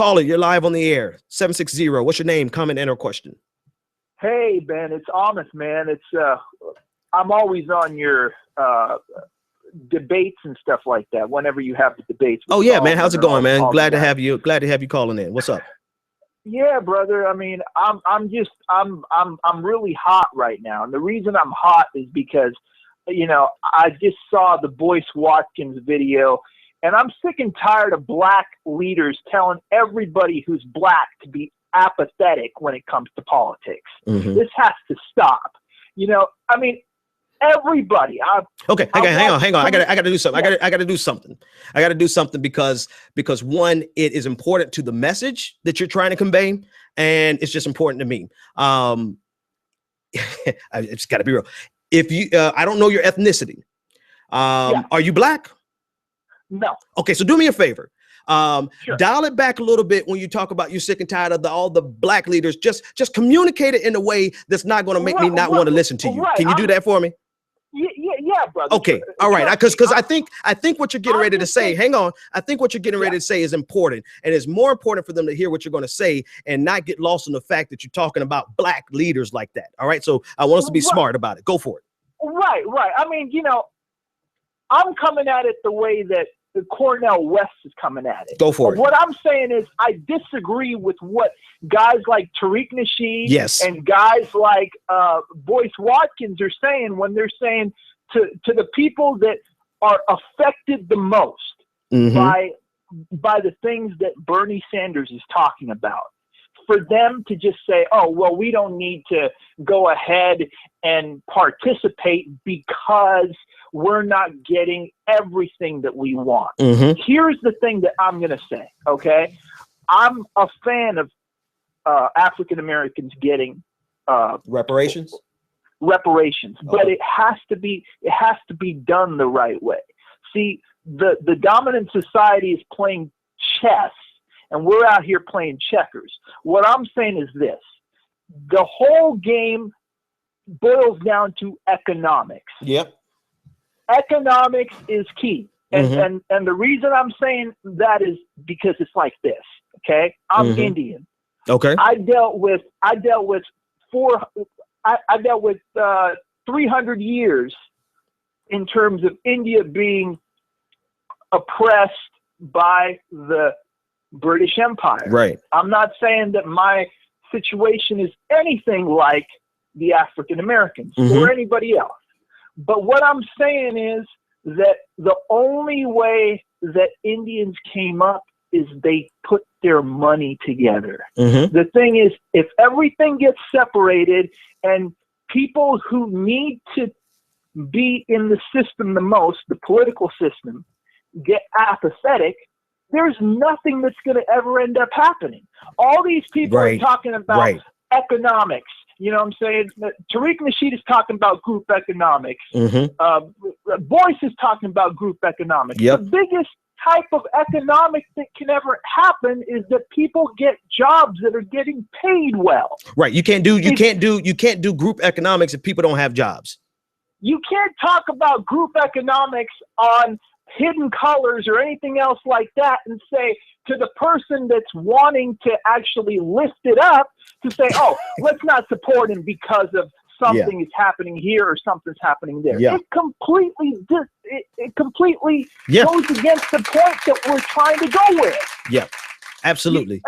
caller. You're live on the air. 760. What's your name, comment, and or question? Hey, Ben, it's Amos, man. I'm always on your debates and stuff like that whenever you have the debates. Oh yeah, man. How's it going, man? Glad to have you calling in. What's up? Yeah, brother. I mean, I'm really hot right now. And the reason I'm hot is because, I just saw the Boyce Watkins video, and I'm sick and tired of black leaders telling everybody who's black to be apathetic when it comes to politics. Mm-hmm. This has to stop. Everybody. Okay, hang on. I gotta do something. Yeah. I gotta do something. I gotta do something because one, it is important to the message that you're trying to convey, and it's just important to me. It's gotta be real. If you, I don't know your ethnicity. Are you black? No. Okay, so do me a favor. Sure. Dial it back a little bit when you talk about you're sick and tired of all the black leaders. Just communicate it in a way that's not going to make me not want to listen to you. Right. Can you do that for me? Yeah, brother. Okay, all right. Because I think what you're getting ready to say. Hang on. I think what you're getting ready to say is important, and it's more important for them to hear what you're going to say and not get lost in the fact that you're talking about black leaders like that. All right. So I want us to be smart about it. Go for it. Right. I mean, I'm coming at it the way that the Cornel West is coming at it. Go for it. What I'm saying is I disagree with what guys like Tariq Nasheed and guys like Boyce Watkins are saying when they're saying to the people that are affected the most by the things that Bernie Sanders is talking about. For them to just say, oh, well, we don't need to go ahead and participate because we're not getting everything that we want. Here's the thing that I'm going to say, okay? I'm a fan of African Americans getting reparations, but it has to be done the right way. See, the dominant society is playing chess, and we're out here playing checkers. What I'm saying is this: the whole game boils down to economics. Yep. Economics is key. And the reason I'm saying that is because it's like this, okay? I'm Indian. Okay. I dealt with 300 years in terms of India being oppressed by the British Empire. Right. I'm not saying that my situation is anything like the African Americans or anybody else. But what I'm saying is that the only way that Indians came up is they put their money together. The thing is, if everything gets separated and people who need to be in the system the most, the political system, get apathetic, there's nothing that's going to ever end up happening. All these people are talking about economics. You know what I'm saying? Tariq Nasheed is talking about group economics. Boyce is talking about group economics. The biggest type of economics that can ever happen is that people get jobs that are getting paid well. Right. You can't do group economics if people don't have jobs. You can't talk about group economics on Hidden Colors or anything else like that and say to the person that's wanting to actually lift it up to say, oh, let's not support him because of something is happening here or something's happening there. It completely goes against the point that we're trying to go with. Yeah, absolutely.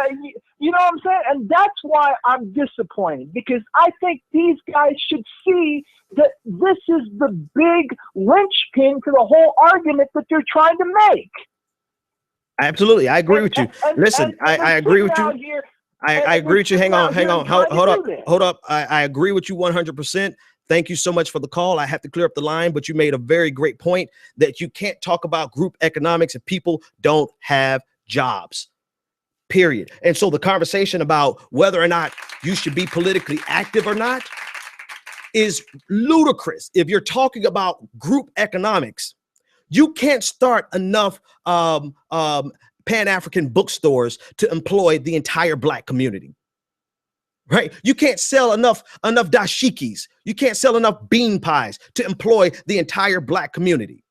You know what I'm saying? And that's why I'm disappointed, because I think these guys should see that this is the big linchpin to the whole argument that they're trying to make. Absolutely. I agree with you. Listen, I agree with you. I agree with you. Hang on. Hold up. I agree with you 100%. Thank you so much for the call. I have to clear up the line, but you made a very great point that you can't talk about group economics if people don't have jobs, period. And so the conversation about whether or not you should be politically active or not is ludicrous. If you're talking about group economics, you can't start enough Pan-African bookstores to employ the entire Black community, right? You can't sell enough dashikis. You can't sell enough bean pies to employ the entire Black community.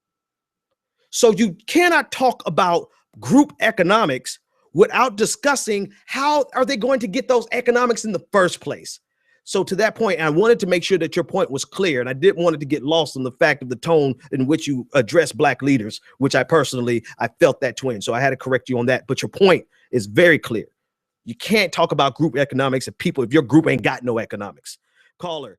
So you cannot talk about group economics without discussing how are they going to get those economics in the first place. So to that point, I wanted to make sure that your point was clear, and I didn't want it to get lost in the fact of the tone in which you address Black leaders, which I felt that twin. So I had to correct you on that. But your point is very clear. You can't talk about group economics if your group ain't got no economics. Caller.